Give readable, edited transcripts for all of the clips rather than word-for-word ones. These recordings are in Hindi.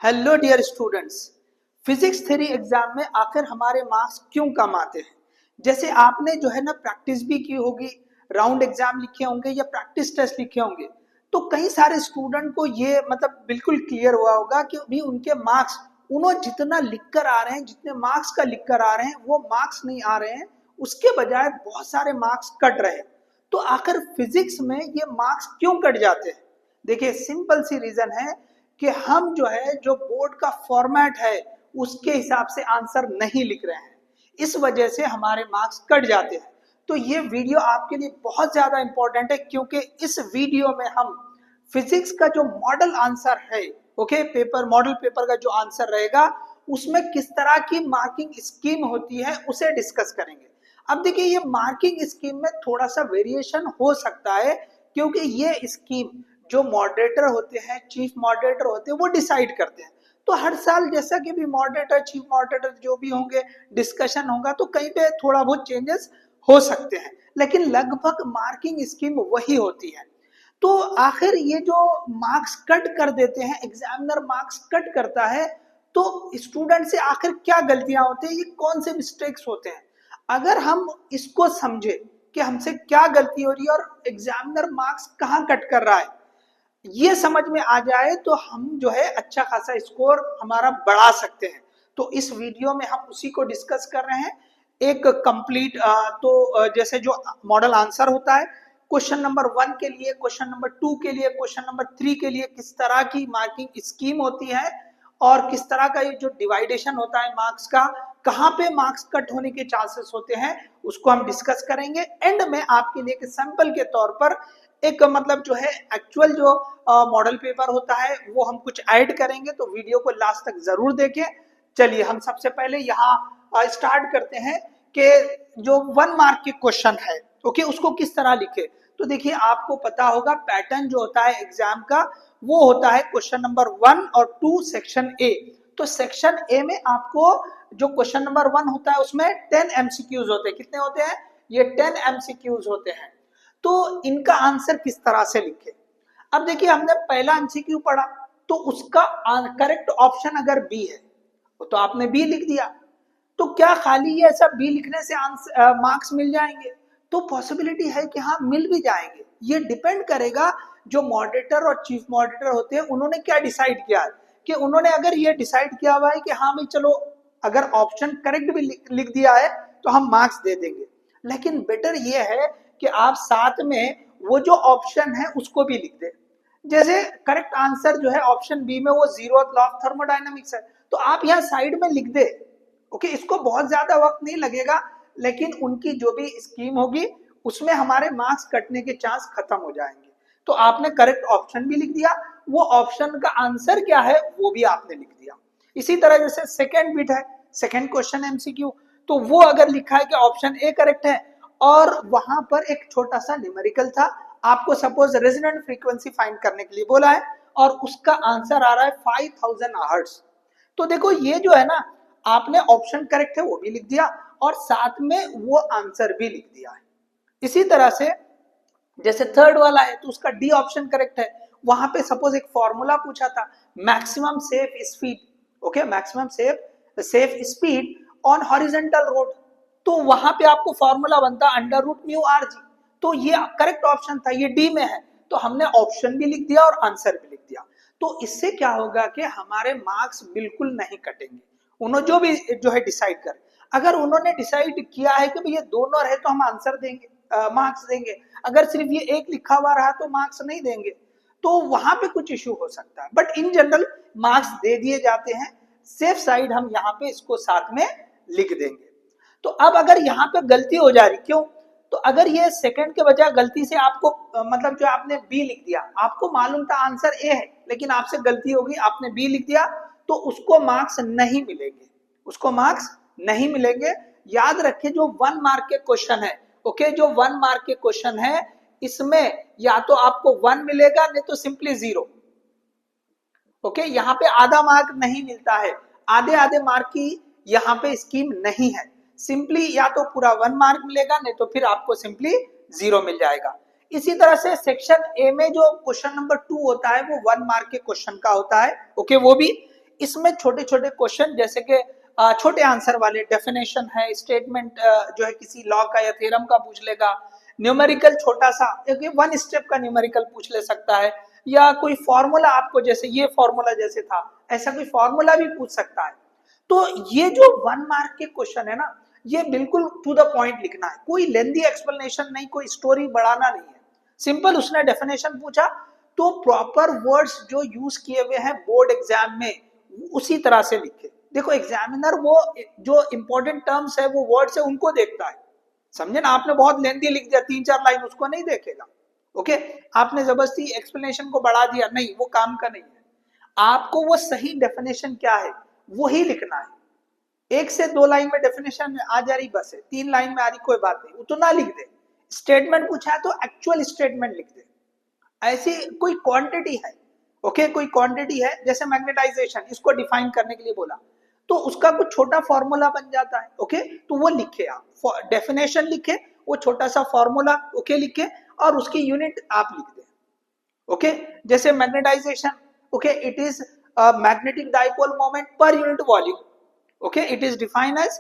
Hello dear students, physics theory exam में आखिर हमारे मार्क्स क्यों कम आते हैं। जैसे आपने जो है ना प्रैक्टिस भी की होगी, राउंड एग्जाम लिखे होंगे या प्रैक्टिस टेस्ट लिखे होंगे, तो कई सारे स्टूडेंट को ये मतलब बिल्कुल क्लियर हुआ होगा कि भी उनके मार्क्स उन्होंने जितना लिख कर आ रहे हैं, जितने मार्क्स का लिख कर आ रहे हैं वो मार्क्स नहीं आ रहे हैं, उसके बजाय बहुत सारे मार्क्स कट रहे हैं। तो आखिर फिजिक्स में ये मार्क्स क्यों कट जाते हैं? देखिए, सिंपल सी रीजन है कि हम जो है जो बोर्ड का फॉर्मेट है उसके हिसाब से आंसर नहीं लिख रहे हैं, इस वजह से हमारे मार्क्स कट जाते हैं। तो ये वीडियो आपके लिए बहुत ज्यादा इंपॉर्टेंट है, क्योंकि इस वीडियो में हम फिजिक्स का जो मॉडल आंसर है, ओके, पेपर मॉडल पेपर का जो आंसर रहेगा उसमें किस तरह की मार्किंग स्कीम होती है उसे डिस्कस करेंगे। अब देखिए, ये मार्किंग स्कीम में थोड़ा सा वेरिएशन हो सकता है, क्योंकि ये स्कीम जो मॉडरेटर होते हैं, चीफ मॉडरेटर होते हैं, वो डिसाइड करते हैं। तो हर साल जैसा कि भी मॉडरेटर, चीफ मॉडरेटर जो भी होंगे, डिस्कशन होगा, तो कहीं पे थोड़ा बहुत चेंजेस हो सकते हैं, लेकिन लगभग मार्किंग स्कीम वही होती है। तो आखिर ये जो मार्क्स कट कर देते हैं, एग्जामिनर मार्क्स कट करता है, तो स्टूडेंट से आखिर क्या गलतियां होती है, ये कौन से मिस्टेक्स होते हैं। अगर हम इसको समझे कि हमसे क्या गलती हो रही है और एग्जामिनर मार्क्स कहाँ कट कर रहा है, ये समझ में आ जाए, तो हम जो है अच्छा खासा स्कोर हमारा बढ़ा सकते हैं। तो इस वीडियो में हम उसी को डिस्कस कर रहे हैं। एक कंप्लीट जैसे जो मॉडल आंसर होता है, क्वेश्चन नंबर 1 के लिए, क्वेश्चन नंबर 2 के लिए, क्वेश्चन नंबर 3 के लिए किस तरह की मार्किंग स्कीम होती है और किस तरह का ये जो डिवाइडेशन होता है मार्क्स का, कहाँ पे मार्क्स कट होने के चांसेस होते हैं, उसको हम डिस्कस करेंगे। एंड में आपके लिए एक सैंपल के तौर पर एक मतलब जो है एक्चुअल जो मॉडल पेपर होता है वो हम कुछ ऐड करेंगे, तो वीडियो को लास्ट तक जरूर देखें। चलिए हम सबसे पहले यहाँ स्टार्ट करते हैं कि जो 1 मार्क के क्वेश्चन है, ओके, उसको किस तरह लिखे। तो देखिए, आपको पता होगा पैटर्न जो होता है एग्जाम का, वो होता है क्वेश्चन नंबर 1 और 2 सेक्शन ए। तो सेक्शन ए में आपको जो क्वेश्चन नंबर 1 होता है उसमें 10 एमसीक्यूज होते हैं। कितने होते हैं? ये 10 एमसीक्यूज होते हैं। तो इनका आंसर किस तरह से लिखे? अब देखिए, हमने पहला एमसीक्यू पढ़ा, तो उसका करेक्ट ऑप्शन अगर बी है तो आपने बी लिख दिया। तो क्या खाली ये ऐसा बी लिखने से मार्क्स मिल जाएंगे? तो पॉसिबिलिटी है कि हाँ, मिल भी जाएंगे। ये डिपेंड करेगा जो मॉडरेटर और चीफ मॉडरेटर होते हैं उन्होंने क्या डिसाइड किया है। कि उन्होंने अगर ये डिसाइड किया हुआ है कि हाँ भाई चलो, अगर ऑप्शन करेक्ट भी लिख दिया है तो हम मार्क्स दे देंगे, लेकिन बेटर ये है कि आप साथ में वो जो ऑप्शन है उसको भी लिख दें। जैसे करेक्ट आंसर जो है ऑप्शन बी में वो जीरोथ लॉ ऑफ थर्मोडायनामिक्स है, तो आप यहाँ साइड में लिख दे। ओके, इसको बहुत ज्यादा वक्त नहीं लगेगा, लेकिन उनकी जो भी स्कीम होगी उसमें हमारे मार्क्स कटने के चांस खत्म हो जाएंगे। तो आपने करेक्ट ऑप्शन भी लिख दिया, वो ऑप्शन का आंसर क्या है वो भी आपने लिख दिया। इसी तरह जैसे सेकेंड बिट है, सेकेंड क्वेश्चन एमसीक्यू, तो वो अगर लिखा है कि ऑप्शन ए करेक्ट है और वहां पर एक छोटा सा न्यूमेरिकल था, आपको सपोज रेजोनेंट फ्रीक्वेंसी फाइंड करने के लिए बोला है और उसका आंसर आ रहा है 5000 हर्ट्ज। तो देखो, ये जो है ना, आपने ऑप्शन करेक्ट है वो भी लिख दिया और साथ में वो आंसर भी लिख दिया है। इसी तरह से जैसे थर्ड वाला है तो उसका डी ऑप्शन करेक्ट है। वहां पे सपोज एक फॉर्मूला पूछा था, maximum safe speed, okay, maximum safe speed on horizontal road, तो वहां पे आपको फॉर्मूला बनता under root mu R G. तो ये करेक्ट ऑप्शन था, ये डी में है, तो हमने ऑप्शन भी लिख दिया और आंसर भी लिख दिया। तो इससे क्या होगा कि हमारे मार्क्स बिल्कुल नहीं कटेंगे। उन्होंने जो भी जो है डिसाइड कर, अगर उन्होंने डिसाइड किया है कि ये दोनों रहे तो हम आंसर देंगे, मार्क्स देंगे। अगर सिर्फ ये एक लिखा हुआ रहा तो मार्क्स नहीं देंगे, तो वहां पे कुछ इश्यू हो सकता है, बट इन जनरल मार्क्स दे दिए जाते हैं। सेफ साइड हम यहाँ पे इसको साथ में लिख देंगे। तो अब अगर यहाँ पे गलती हो जा रही, क्यों? तो अगर ये सेकंड के बजाय गलती से आपको मतलब जो आपने बी लिख दिया, आपको मालूम था आंसर ए है, लेकिन आपसे गलती होगी, आपने बी लिख दिया, तो उसको मार्क्स नहीं मिलेंगे, उसको मार्क्स नहीं मिलेंगे। याद रखिए, जो 1 मार्क के क्वेश्चन है, ओके, जो 1 मार्क के क्वेश्चन है, इसमें या तो आपको 1 मिलेगा, नहीं तो सिंपली 0। ओके, यहाँ पे आधा मार्क नहीं मिलता है, आधे आधे मार्क की यहाँ पे स्कीम नहीं है। सिंपली या तो पूरा 1 मार्क मिलेगा, नहीं तो फिर आपको सिंपली 0 मिल जाएगा। इसी तरह से सेक्शन ए में जो क्वेश्चन नंबर 2 होता है वो 1 मार्क के क्वेश्चन का होता है, ओके, वो भी इसमें छोटे छोटे क्वेश्चन जैसे कि छोटे आंसर वाले डेफिनेशन है, स्टेटमेंट जो है किसी लॉ का या थ्योरम का पूछ लेगा, न्यूमेरिकल छोटा सा वन स्टेप का न्यूमेरिकल पूछ ले सकता है, या कोई फॉर्मूला आपको जैसे ये फॉर्मूला जैसे था ऐसा कोई फॉर्मूला भी पूछ सकता है। तो ये जो 1 मार्क के क्वेश्चन है ना, ये बिल्कुल टू द पॉइंट लिखना है, कोई लेंदी एक्सप्लेनेशन नहीं, कोई स्टोरी बढ़ाना नहीं है, सिंपल उसने डेफिनेशन पूछा तो प्रॉपर वर्ड्स जो यूज किए हुए हैं बोर्ड एग्जाम में उसी तरह से लिखे। देखो एग्जामिनर वो जो इंपॉर्टेंट टर्म्स है वो वर्ड्स है उनको देखता है, समझे ना, आपने बहुत लेंदी लिख दिया 3-4 लाइन उसको नहीं देखेगा। ओके, आपने जबरदस्ती एक्सप्लेनेशन को बढ़ा दिया, नहीं वो काम का नहीं है, आपको वो सही डेफिनेशन क्या है वही लिखना है। 1 से 2 लाइन में डेफिनेशन आ जा रही बस है, 3 लाइन में आ रही कोई बात नहीं, उतना लिख दे। स्टेटमेंट पूछा है तो एक्चुअल स्टेटमेंट लिख दे, ऐसी कोई क्वांटिटी है, ओके कोई क्वांटिटी है जैसे मैग्नेटाइजेशन, इसको डिफाइन करने के लिए बोला तो उसका कुछ छोटा फॉर्मूला बन जाता है, ओके तो वो लिखे आप, डेफिनेशन लिखे, वो छोटा सा फॉर्मूला ओके लिखे और उसकी यूनिट आप लिख दें। ओके, जैसे magnetisation, okay it is magnetic dipole moment per unit volume, okay it is defined as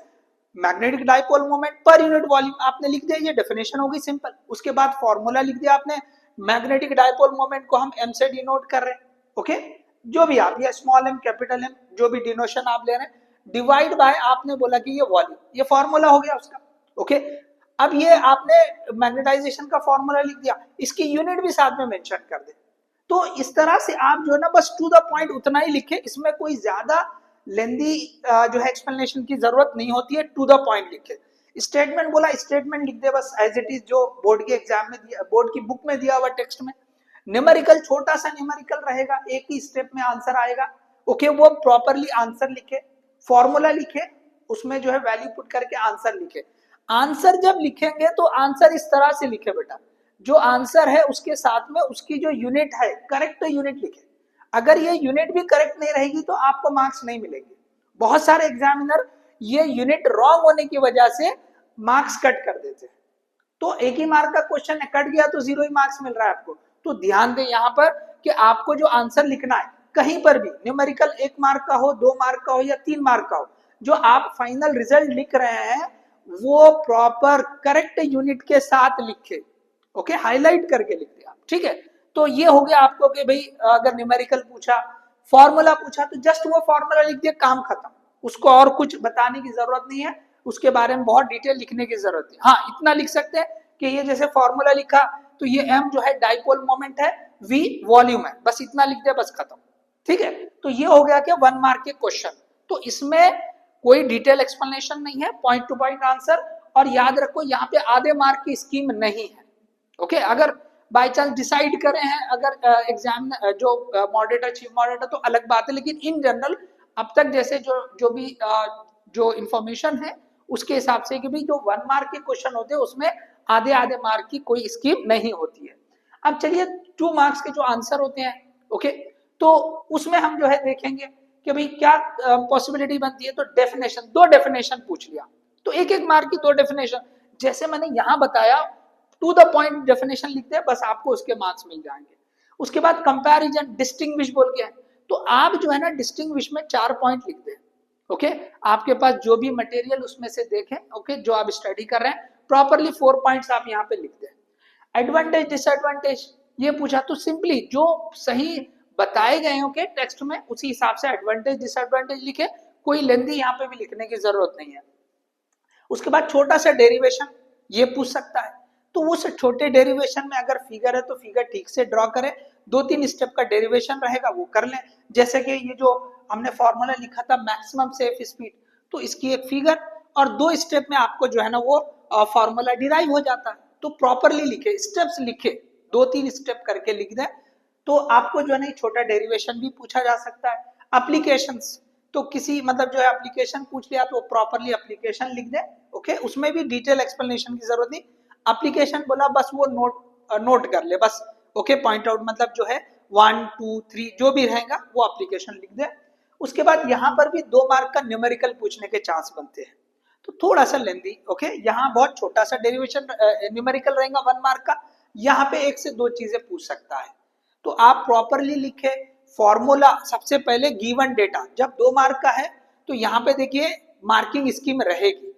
magnetic dipole moment per unit volume, आपने लिख दिया, ये डेफिनेशन होगी सिंपल। उसके बाद फॉर्मूला लिख दिया आपने, मैग्नेटिक डाइपोल मोमेंट को हम एम से डिनोट कर रहे हैं, ओके जो भी आप, ये स्मॉल एम कैपिटल एम जो भी डिनोशन आप ले रहे हैं, डिवाइड बाय आपने बोला कि ये वॉल्यूम, ये फॉर्मूला हो गया उसका। ओके, अब ये आपने मैग्नेटाइजेशन का फॉर्मूला लिख दिया, इसकी यूनिट भी साथ में मेंशन कर दे। तो इस तरह से आप जो है ना बस टू द पॉइंट उतना ही लिखे, इसमें कोई ज्यादा लेंदी जो है एक्सप्लेनेशन की जरूरत नहीं होती है, टू द पॉइंट लिखे। स्टेटमेंट बोला, स्टेटमेंट लिख दे बस एज इट इज, जो बोर्ड के एग्जाम में दिया, बोर्ड की बुक में दिया हुआ टेक्स्ट में। न्यूमेरिकल छोटा सा न्यूमेरिकल रहेगा, एक ही स्टेप में आंसर आएगा, ओके वो प्रॉपरली आंसर लिखे, फॉर्मूला लिखे, उसमें जो है वैल्यू पुट करके आंसर लिखे। आंसर जब लिखेंगे तो आंसर इस तरह से लिखे बेटा, जो आंसर है उसके साथ में उसकी जो यूनिट है करेक्ट यूनिट लिखे, अगर ये यूनिट भी करेक्ट नहीं रहेगी तो आपको मार्क्स नहीं मिलेंगे। बहुत सारे एग्जामिनर ये यूनिट रॉन्ग होने की वजह से मार्क्स कट कर देते हैं, तो एक ही मार्क का क्वेश्चन है, कट गया तो 0 ही मार्क्स मिल रहा है आपको। तो ध्यान दें यहाँ पर कि आपको जो आंसर लिखना है कहीं पर भी न्यूमेरिकल 1 मार्क का हो, 2 मार्क का हो या 3 मार्क का हो, जो आप फाइनल रिजल्ट लिख रहे हैं वो प्रॉपर करेक्ट यूनिट के साथ लिखे, ओके हाईलाइट करके लिख दिया, ठीक है। तो ये हो गया आपको कि भाई अगर न्यूमेरिकल पूछा, फॉर्मूला पूछा तो जस्ट वो फॉर्मूला लिख दिया, काम खत्म, उसको और कुछ बताने की जरूरत नहीं है, उसके बारे में बहुत डिटेल लिखने की जरूरत है। हाँ इतना लिख सकते हैं कि ये जैसे फॉर्मूला लिखा तो ये m जो है डाइपोल मोमेंट है, v वॉल्यूम है, बस इतना लिख दिया, बस खत्म, ठीक है। तो ये हो गया कि 1 मार्क के क्वेश्चन, तो इसमें कोई डिटेल एक्सप्लेनेशन नहीं है, पॉइंट टू पॉइंट आंसर। और याद रखो यहाँ पे आधे मार्क की स्कीम नहीं है, ओके अगर बाय चांस डिसाइड करें हैं अगर एग्जाम जो मॉडरेटर चीफ मॉडरेटर तो अलग बात है, लेकिन इन जनरल अब तक जैसे जो भी जो इंफॉर्मेशन है उसके हिसाब से कि भाई जो 1 मार्क के क्वेश्चन होते हैं उसमें आधे आधे मार्क की कोई स्कीम नहीं होती है। अब चलिए 2 मार्क्स के जो आंसर होते हैं, ओके तो उसमें हम जो है देखेंगे कि भाई क्या पॉसिबिलिटी बनती है। तो डेफिनेशन, 2 डेफिनेशन पूछ लिया तो 1-1 मार्क की 2 डेफिनेशन, जैसे मैंने यहाँ बताया टू द पॉइंट डेफिनेशन लिखते हैं, बस आपको उसके मार्क्स मिल जाएंगे। उसके बाद कंपैरिजन, डिस्टिंग्विश बोल के है, तो आप जो है ना डिस्टिंग्विश में 4 पॉइंट लिखते हैं, ओके आपके पास जो भी मटेरियल उसमें से देखें, ओके जो आप स्टडी कर रहे हैं प्रॉपरली 4 पॉइंट्स आप यहाँ पे लिखते हैं। एडवांटेज डिसएडवांटेज ये पूछा तो सिंपली जो सही बताए गए हो के टेक्स्ट में उसी हिसाब से एडवांटेज डिसएडवांटेज लिखे, कोई लेंदी यहाँ पे भी लिखने की जरूरत नहीं है। उसके बाद छोटा सा डेरिवेशन ये पूछ सकता है, तो उस छोटे डेरिवेशन में अगर फिगर है तो फिगर ठीक से ड्रॉ करें, 2-3 स्टेप का डेरिवेशन रहेगा वो कर लें। जैसे कि ये जो हमने फॉर्मूला लिखा था मैक्सिमम सेफ स्पीड, तो इसकी एक फिगर और 2 स्टेप में आपको जो है ना वो फॉर्मूला डिराइव हो जाता है। तो प्रॉपरली लिखे, स्टेप्स लिखे, 2-3 स्टेप करके लिख दें तो आपको जो है ना छोटा डेरिवेशन भी पूछा जा सकता है। एप्लीकेशंस, तो किसी मतलब जो है एप्लीकेशन पूछ लिया तो प्रॉपरली एप्लीकेशन लिख दे, ओके उसमें भी डिटेल एक्सप्लेनेशन की जरूरत नहीं, एप्लीकेशन बोला बस वो नोट कर ले बस, ओके पॉइंट आउट मतलब जो है 1 2 3 जो भी रहेगा वो एप्लीकेशन लिख दे। उसके बाद यहाँ पर भी 2 मार्क का न्यूमेरिकल पूछने के चांस बनते हैं, तो थोड़ा सा लेंदी, ओके यहाँ बहुत छोटा सा डेरिवेशन न्यूमेरिकल रहेगा 1 मार्क का, यहाँ पे 1 से 2 चीजें पूछ सकता है। तो आप प्रॉपरली लिखे, फॉर्मूला सबसे पहले गिवन डेटा, जब 2 मार्क का है तो यहाँ पे देखिए मार्किंग स्कीम रहेगी।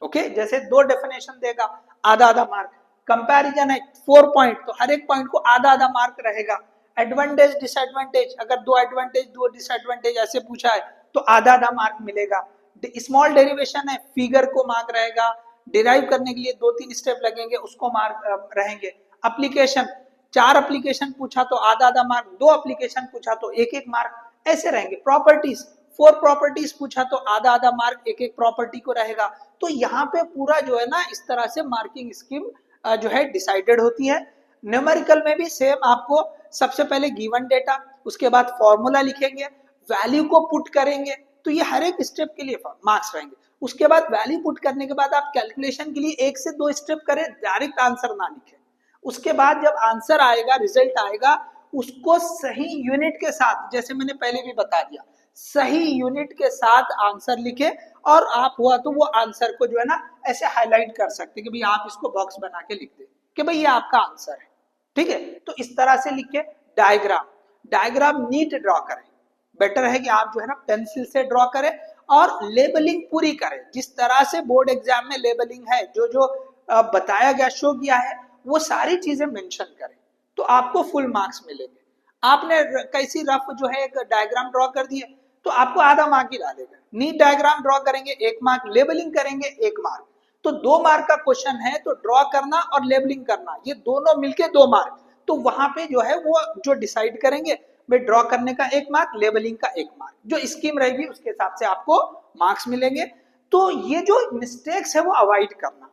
ओके, जैसे 2 डेफिनेशन देगा, आधा आधा मार्क। कंपैरिजन है 4 पॉइंट, तो हर एक पॉइंट को आधा आधा मार्क रहेगा। एडवांटेज डिसएडवांटेज, अगर 2 एडवांटेज 2 डिसएडवांटेज ऐसे पूछा है तो आधा आधा मार्क मिलेगा। स्मॉल डेरिवेशन है, फिगर को मार्क रहेगा। डिराइव करने के लिए 2-3 स्टेप लगेंगे, उसको मार्क रहेंगे। एप्लीकेशन, 4 एप्लीकेशन पूछा तो आधा आधा मार्क, 2 एप्लीकेशन पूछा तो एक एक मार्क, ऐसे रहेंगे। प्रॉपर्टीज, 4 प्रॉपर्टीज पूछा तो आधा आधा मार्क एक एक प्रॉपर्टी को रहेगा। तो यहाँ पे पूरा जो है ना इस तरह से मार्किंग स्कीम जो है डिसाइडेड होती है। न्यूमेरिकल में भी सेम, आपको सबसे पहले गिवन डेटा, उसके बाद फॉर्मूला लिखेंगे, वैल्यू को पुट करेंगे, तो ये हर एक स्टेप के लिए मार्क्स रहेंगे। उसके बाद वैल्यू पुट करने के बाद आप कैलकुलेशन के लिए 1 से 2 स्टेप करें, डायरेक्ट आंसर ना लिखें। उसके बाद जब आंसर आएगा, रिजल्ट आएगा, उसको सही यूनिट के साथ, जैसे मैंने पहले भी बता दिया, सही यूनिट के साथ आंसर लिखे, और आप हुआ तो वो आंसर को जो है ना ऐसे हाईलाइट कर सकते कि भाई आप इसको बॉक्स बना के लिख दे कि भाई ये आपका आंसर है। ठीक है, तो इस तरह से लिख के डायग्राम, डायग्राम नीट ड्रॉ करें। बेटर है कि आप जो है ना पेंसिल से ड्रॉ करें और लेबलिंग पूरी करें। जिस तरह से बोर्ड एग्जाम में लेबलिंग है, जो जो बताया गया, शो किया है, वो सारी चीजें मेंशन करें, तो आपको फुल मार्क्स मिलेंगे। आपने कैसी रफ जो है एक डायग्राम ड्रॉ कर दिए तो आपको आधा मार्क ही डालेगा। नीट डायग्राम ड्रॉ करेंगे 1 मार्क, लेबलिंग करेंगे 1 मार्क। तो 2 मार्क का क्वेश्चन है, तो ड्रॉ करना और लेबलिंग करना ये दोनों मिलके 2 मार्क। तो वहां पे जो है वो जो डिसाइड करेंगे, भाई ड्रॉ करने का 1 मार्क, लेबलिंग का 1 मार्क, जो स्कीम रहेगी उसके हिसाब से आपको मार्क्स मिलेंगे। तो ये जो मिस्टेक्स है वो अवॉइड करना,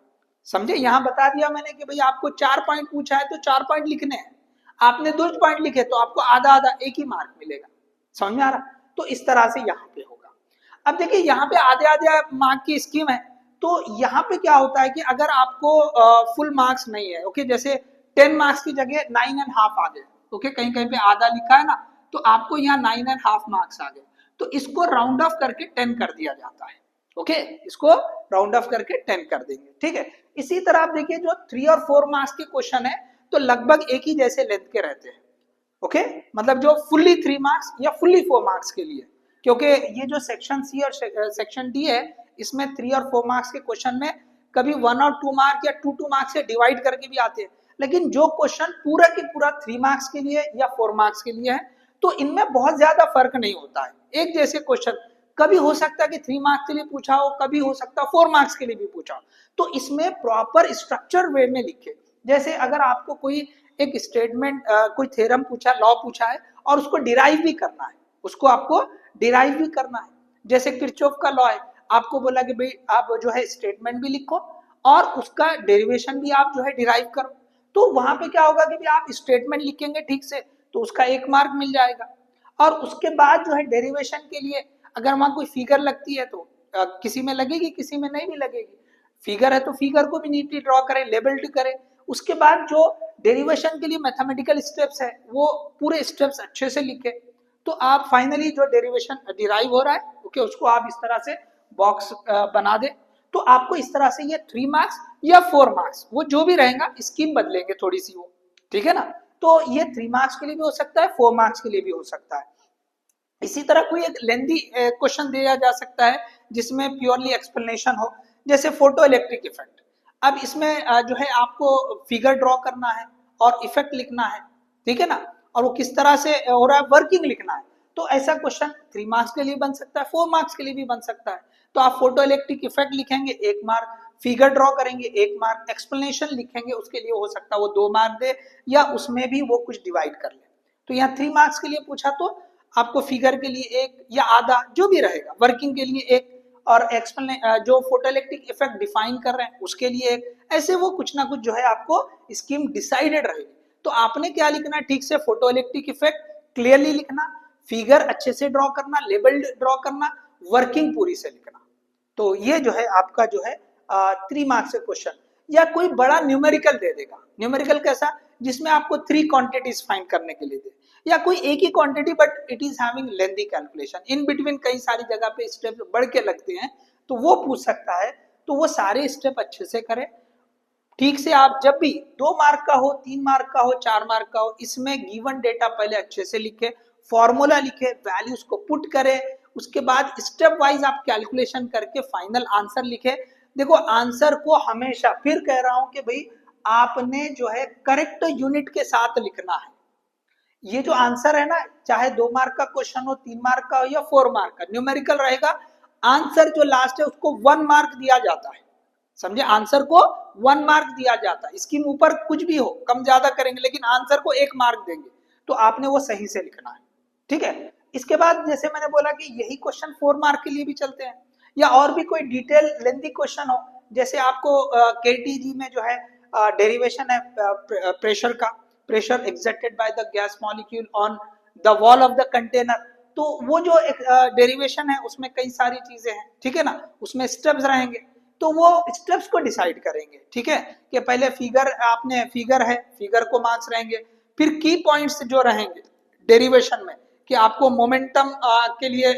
समझे। यहाँ बता दिया मैंने कि भाई आपको 4 पॉइंट पूछा है तो 4 पॉइंट लिखने हैं, आपने 2 पॉइंट लिखे तो आपको आधा आधा एक ही मार्क मिलेगा। समझ में आ रहा। तो इस तरह से यहाँ पे होगा। अब देखिए यहाँ पे आधे आधे मार्क की स्कीम है, तो यहाँ पे क्या होता है कि अगर आपको फुल मार्क्स नहीं है, ओके, जैसे 10 मार्क्स की जगह 9.5 आ गए, ओके, कहीं कहीं पे आधा लिखा है ना, तो आपको यहाँ 9.5 मार्क्स आ गए, तो इसको राउंड ऑफ करके 10 कर दिया जाता है। ओके, इसको राउंड ऑफ करके 10 कर देंगे। ठीक है, इसी तरह आप देखिए जो 3 और 4 मार्क्स के क्वेश्चन है तो लगभग एक ही जैसे लेंथ के रहते हैं। ओके, मतलब जो फुल्ली 3 मार्क्स या फुल्ली 4 मार्क्स के लिए, क्योंकि ये जो सेक्शन सी और सेक्शन डी है, इसमें 3 और 4 मार्क्स के क्वेश्चन में कभी 1 और 2 मार्क या 2 मार्क्स से डिवाइड करके भी आते हैं। लेकिन जो क्वेश्चन पूरा की पूरा 3 मार्क्स के लिए या 4 मार्क्स के लिए है, तो इनमें बहुत ज्यादा फर्क नहीं होता है। एक जैसे क्वेश्चन कभी हो सकता है कि 3 मार्क्स के लिए पूछा हो, कभी हो सकता है 4 मार्क्स के लिए भी पूछा हो। तो इसमें प्रॉपर स्ट्रक्चर वे में लिखे। जैसे अगर आपको कोई एक स्टेटमेंट, कोई थ्योरम पूछा, लॉ पूछा है और उसको डिराइव भी करना है, उसको आपको डिराइव भी करना है। जैसे किरचॉफ का लॉ है, आपको बोला कि भाई आप जो है स्टेटमेंट भी लिखो और उसका डेरिवेशन भी आप जो है डिराइव करो। तो वहां पे क्या होगा कि भाई आप स्टेटमेंट लिखेंगे ठीक से तो उसका 1 मार्क मिल जाएगा, और उसके बाद जो है डेरिवेशन के लिए अगर वहां कोई फिगर लगती है तो किसी में लगेगी, किसी में नहीं भी लगेगी। फिगर है तो फिगर को भी नीटली ड्रॉ करें, लेबल्ड करें। उसके बाद जो डेरिवेशन के लिए मैथमेटिकल स्टेप्स है वो पूरे स्टेप्स अच्छे से लिखे, तो आप फाइनली जो डेरिवेशन डिराइव हो रहा है, ओके, उसको आप इस तरह से बॉक्स बना दे। तो आपको इस तरह से ये 3 मार्क्स या 4 मार्क्स, वो जो भी रहेगा, स्कीम बदलेंगे थोड़ी सी वो, ठीक है ना। तो ये 3 मार्क्स के लिए भी हो सकता है, 4 मार्क्स के लिए भी हो सकता है। इसी तरह कोई एक लेंदी क्वेश्चन दिया जा सकता है जिसमें प्योरली एक्सप्लेनेशन हो, जैसे फोटो इलेक्ट्रिक इफेक्ट। अब इसमें जो है आपको फिगर ड्रॉ करना है और इफेक्ट लिखना है, ठीक है ना, और वो किस तरह से हो रहा है, वर्किंग लिखना है। तो ऐसा क्वेश्चन 3 मार्क्स के लिए बन सकता है, 4 मार्क्स के लिए भी बन सकता है। तो आप फोटो इलेक्ट्रिक इफेक्ट लिखेंगे 1 मार्क, फिगर ड्रॉ करेंगे 1 मार्क, एक्सप्लेनेशन लिखेंगे उसके लिए हो सकता है वो 2 मार्क दे, या उसमें भी वो कुछ डिवाइड कर ले। तो यहाँ 3 मार्क्स के लिए पूछा तो आपको फिगर के लिए 1 या आधा जो भी रहेगा, वर्किंग के लिए 1, और जो फोटो इलेक्ट्रिक इफेक्ट डिफाइन कर रहे हैं उसके लिए 1। ऐसे वो कुछ ना कुछ जो है आपको स्कीम डिसाइडेड रहेगी। तो आपने क्या लिखना, ठीक से फोटो इलेक्ट्रिक इफेक्ट क्लियरली लिखना, फिगर अच्छे से ड्रॉ करना, लेबल्ड ड्रॉ करना, वर्किंग पूरी से लिखना। तो ये जो है आपका जो है 3 मार्क्स से क्वेश्चन। या कोई बड़ा न्यूमेरिकल दे देगा, न्यूमेरिकल कैसा, जिसमें आपको 3 क्वांटिटीज फाइंड करने के लिए दे, या कोई एक ही quantity but it is having lengthy calculation, in between कई सारी जगह पे स्टेप बढ़ के लगते हैं, तो वो पूछ सकता है। तो वो सारे स्टेप अच्छे से करें ठीक से। आप जब भी 2 मार्क का हो, 3 मार्क का हो, 4 मार्क का हो, इसमें गिवन डेटा पहले अच्छे से लिखे, फॉर्मूला लिखे, वैल्यूज को पुट करे, उसके बाद स्टेप वाइज आप कैलकुलेशन करके फाइनल आंसर लिखे। देखो आंसर को हमेशा फिर कह रहा हूं कि भाई आपने जो है करेक्ट यूनिट के साथ लिखना है। ये जो आंसर है ना, चाहे 2 मार्क का क्वेश्चन हो, 3 मार्क का हो या 4 मार्क का, न्यूमेरिकल रहेगा, आंसर जो लास्ट है उसको 1 मार्क दिया जाता है। समझे, आंसर को 1 मार्क दिया जाता है। इसके ऊपर कुछ भी हो, कम ज्यादा करेंगे, लेकिन आंसर को 1 मार्क देंगे, तो आपने वो सही से लिखना है। ठीक है, इसके बाद जैसे मैंने बोला कि यही क्वेश्चन 4 मार्क के लिए भी चलते हैं, या और भी कोई डिटेल लेंथी क्वेश्चन हो, जैसे आपको केटीजी में जो है डेरिवेशन है प्रेशर का, pressure exerted by the gas molecule on the wall of the container, तो वो जो डेरिवेशन है उसमें कई सारी चीजें हैं, ठीक है ना, उसमें स्टेप्स रहेंगे, तो वो स्टेप्स को डिसाइड करेंगे। ठीक है, कि पहले फिगर, आपने फिगर है, फिगर को मार्क्स रहेंगे, फिर की पॉइंट्स जो रहेंगे डेरिवेशन में, कि आपको मोमेंटम के लिए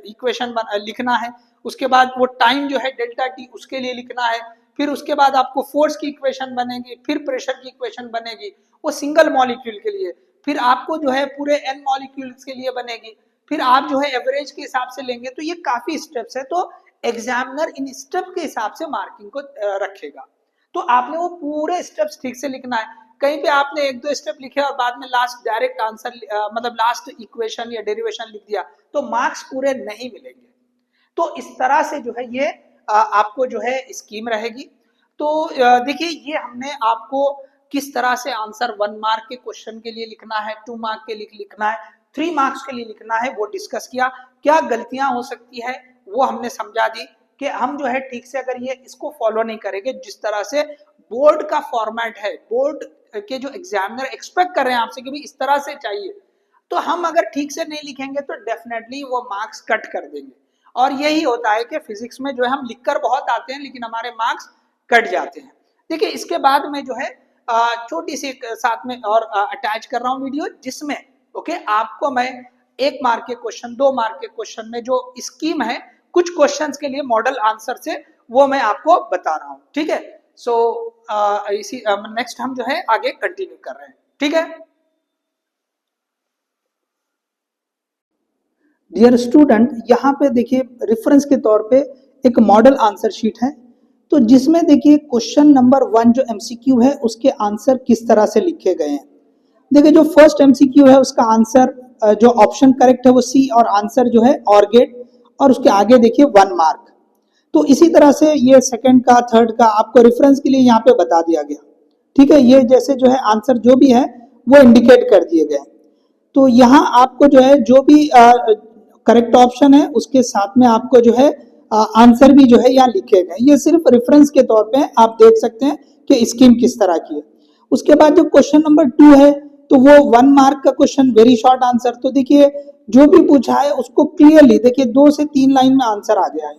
इक्वेशन लिखना है, उसके बाद वो टाइम जो है डेल्टा टी उसके लिए लिखना है, फिर उसके बाद आपको फोर्स की इक्वेशन बनेगी, फिर प्रेशर की इक्वेशन बनेगी वो सिंगल मॉलिक्यूल के लिए, फिर आपको जो है पूरे एन मॉलिक्यूल्स के लिए बनेगी, फिर आप जो है एवरेज के हिसाब से लेंगे। तो ये काफी स्टेप्स है, तो एग्जामिनर इन स्टेप के हिसाब से मार्किंग को रखेगा। तो आपने वो पूरे स्टेप्स ठीक से लिखना है। कहीं पे आपने 1-2 स्टेप लिखे और बाद में लास्ट डायरेक्ट आंसर मतलब लास्ट इक्वेशन या डेरिवेशन लिख दिया, तो मार्क्स पूरे नहीं मिलेंगे। तो इस तरह से जो है ये आपको जो है स्कीम रहेगी। तो देखिए ये हमने आपको किस तरह से आंसर 1 मार्क के क्वेश्चन के लिए लिखना है, 2 मार्क के लिए लिखना है, 3 मार्क्स के लिए लिखना है, वो डिस्कस किया। क्या गलतियां हो सकती है वो हमने समझा दी, कि हम जो है ठीक से अगर ये इसको फॉलो नहीं करेंगे, जिस तरह से बोर्ड का फॉर्मेट है, बोर्ड के जो एग्जामिनर एक्सपेक्ट कर रहे हैं आपसे कि भाई इस तरह से चाहिए, तो हम अगर ठीक से नहीं लिखेंगे तो डेफिनेटली वो मार्क्स कट कर देंगे। और यही होता है कि फिजिक्स में जो है हम लिखकर बहुत आते हैं लेकिन हमारे मार्क्स कट जाते हैं। देखिए इसके बाद में जो है छोटी सी साथ में और अटैच कर रहा हूँ वीडियो, जिसमें ओके आपको मैं 1 मार्क के क्वेश्चन, 2 मार्क के क्वेश्चन में जो स्कीम है कुछ क्वेश्चंस के लिए मॉडल आंसर से, वो मैं आपको बता रहा हूँ। ठीक है, सो इसी नेक्स्ट हम जो है आगे कंटिन्यू कर रहे हैं। ठीक है डियर स्टूडेंट, यहाँ पे देखिए रेफरेंस के तौर पे एक मॉडल आंसर शीट है, तो जिसमें देखिए क्वेश्चन नंबर 1 जो एमसीक्यू है उसके आंसर किस तरह से लिखे गए हैं। देखिए जो फर्स्ट एमसीक्यू है उसका आंसर जो ऑप्शन करेक्ट है वो सी, और आंसर जो है और गेट, और उसके आगे देखिए 1 मार्क। तो इसी तरह से ये सेकंड का, थर्ड का आपको रेफरेंस के लिए यहाँ पे बता दिया गया। ठीक है, ये जैसे जो है आंसर जो भी है वो इंडिकेट कर दिए गए। तो यहाँ आपको जो है जो भी करेक्ट ऑप्शन है उसके साथ में आपको जो है आंसर भी जो है यहाँ लिखे गए। ये सिर्फ रेफरेंस के तौर पे आप देख सकते हैं कि स्कीम किस तरह की है। उसके बाद जो क्वेश्चन नंबर 2 है तो वो 1 मार्क का क्वेश्चन, वेरी शॉर्ट आंसर। तो देखिए जो भी पूछा है उसको क्लियरली देखिए 2 से 3 लाइन में आंसर आ गया है,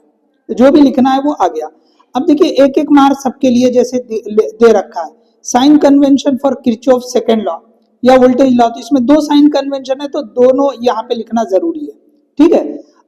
जो भी लिखना है वो आ गया। अब देखिए 1-1 मार्क सबके लिए जैसे दे रखा है, sign convention for Kirchhoff second law या वोल्टेज लॉ, तो इसमें 2 साइन कन्वेंशन है तो दोनों यहाँ पे लिखना जरूरी है। ठीक है,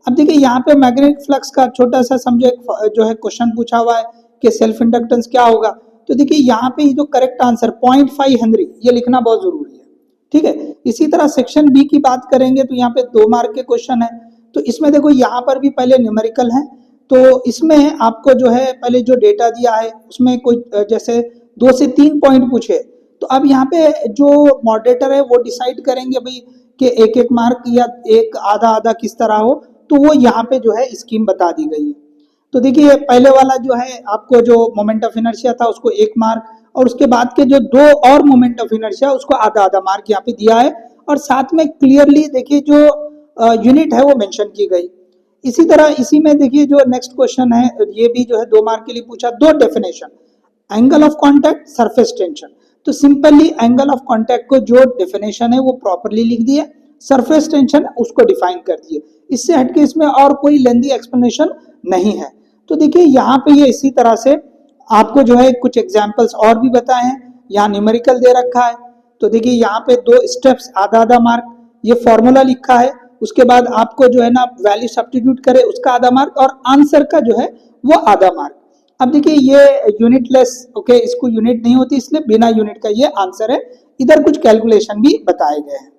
अब देखिए यहाँ पे मैग्नेटिक फ्लक्स का छोटा सा समझो जो है क्वेश्चन पूछा हुआ है कि सेल्फ इंडक्टेंस क्या होगा। तो देखिए यहाँ पे जो करेक्ट आंसर 0.5 हेनरी ये लिखना बहुत जरूरी है। ठीक है, इसी तरह सेक्शन बी की बात करेंगे तो यहाँ पे 2 मार्क के क्वेश्चन है। तो इसमें देखो यहाँ पर भी पहले न्यूमेरिकल है, तो इसमें आपको जो है पहले जो डेटा दिया है उसमें कोई जैसे 2 से 3 पॉइंट पूछे, तो अब यहाँ पे जो मॉडरेटर है वो डिसाइड करेंगे भाई कि 1-1 मार्क या एक आधा आधा किस तरह हो, तो वो यहाँ पे जो है स्कीम बता दी गई है। तो देखिए पहले वाला जो है आपको जो मोमेंट ऑफ इनर्शिया था उसको 1 मार्क, और उसके बाद के जो 2 और मोमेंट ऑफ इनर्शिया उसको आधा आधा मार्क यहाँ पे दिया है, और साथ में क्लियरली देखिए जो यूनिट है वो मेंशन की गई। इसी तरह इसी में देखिए जो नेक्स्ट क्वेश्चन है ये भी जो है 2 मार्क के लिए पूछा, 2 definition, angle of contact, surface tension. तो सिंपली एंगल ऑफ कॉन्टैक्ट को जो डेफिनेशन है वो प्रॉपरली लिख दिए, सरफेस टेंशन उसको डिफाइन कर दिए, इससे हटके इसमें और कोई लेंदी एक्सप्लेनेशन नहीं है। तो देखिए यहाँ पे ये इसी तरह से आपको जो है कुछ एग्जांपल्स और भी बताए हैं, यहाँ न्यूमेरिकल दे रखा है। तो देखिए यहाँ पे 2 स्टेप्स, आधा आधा मार्क, ये फॉर्मूला लिखा है, उसके बाद आपको जो है ना वैल्यू सब्स्टिट्यूट करे उसका आधा मार्क, और आंसर का जो है वो आधा मार्क। अब देखिए ये यूनिटलेस, ओके, इसको यूनिट नहीं होती इसलिए बिना यूनिट का ये आंसर है। इधर कुछ कैलकुलेशन भी बताए गए हैं।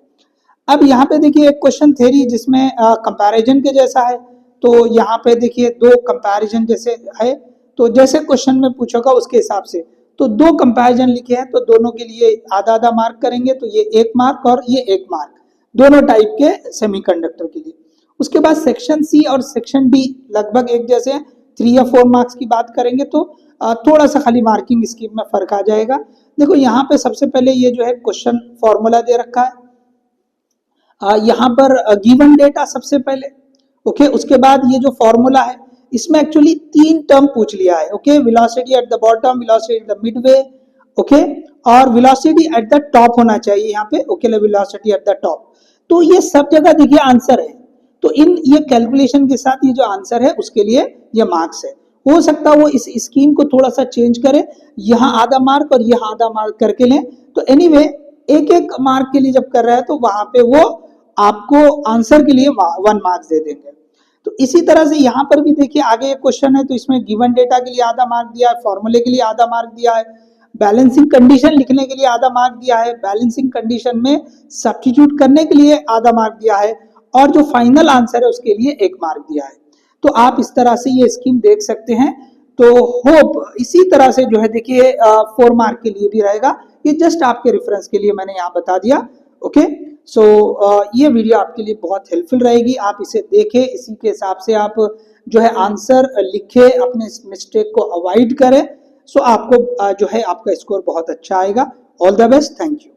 अब यहाँ पे देखिए एक क्वेश्चन थ्योरी जिसमें कंपैरिजन के जैसा है, तो यहाँ पे देखिए दो कंपैरिजन जैसे है, तो जैसे क्वेश्चन में पूछोगा उसके हिसाब से, तो दो कंपैरिजन लिखे हैं तो दोनों के लिए आधा आधा मार्क करेंगे, तो ये 1 मार्क और ये 1 मार्क, दोनों टाइप के सेमीकंडक्टर के लिए। उसके बाद सेक्शन सी और सेक्शन डी लगभग एक जैसे 3 या 4 मार्क्स की बात करेंगे, तो थोड़ा सा खाली मार्किंग स्कीम में फर्क आ जाएगा। देखो यहाँ पे सबसे पहले ये जो है क्वेश्चन फॉर्मूला दे रखा है, यहाँ पर गिवन डेटा सबसे पहले, ओके। उसके बाद ये जो फॉर्मूला है इसमें एक्चुअली 3 टर्म पूछ लिया है, okay. Velocity at the bottom, velocity at the Midway, okay, और वेलोसिटी एट द टॉप होना चाहिए यहाँ पे, okay, velocity at the top. तो ये सब जगह देखिए आंसर है, तो इन ये कैलकुलेशन के साथ ये जो आंसर है उसके लिए ये मार्क्स है। हो सकता है वो इस स्कीम को थोड़ा सा चेंज करे, यहाँ आधा मार्क और यहाँ आधा मार्क करके लें, तो एनीवे एक एक मार्क के लिए जब कर रहा है तो वहां पे वो आपको आंसर के लिए 1 मार्क्स दे देंगे। तो इसी तरह से यहाँ पर भी देखिए आगे एक क्वेश्चन है, तो इसमें गिवन डेटा के लिए आधा मार्क दिया है, फॉर्मूले के लिए आधा मार्क दिया है, बैलेंसिंग कंडीशन लिखने के लिए आधा मार्क दिया है, बैलेंसिंग कंडीशन में सब्स्टिट्यूट करने के लिए आधा मार्क दिया है, और जो फाइनल आंसर है उसके लिए 1 मार्क दिया है। तो आप इस तरह से ये स्कीम देख सकते हैं। तो होप इसी तरह से जो है देखिए 4 मार्क के लिए भी रहेगा, ये जस्ट आपके रेफरेंस के लिए मैंने यहाँ बता दिया, ओके। सो ये वीडियो आपके लिए बहुत हेल्पफुल रहेगी, आप इसे देखें, इसी के हिसाब से आप जो है आंसर लिखे, अपने मिस्टेक को अवॉइड करें, सो आपको जो है आपका स्कोर बहुत अच्छा आएगा। All the best, thank you.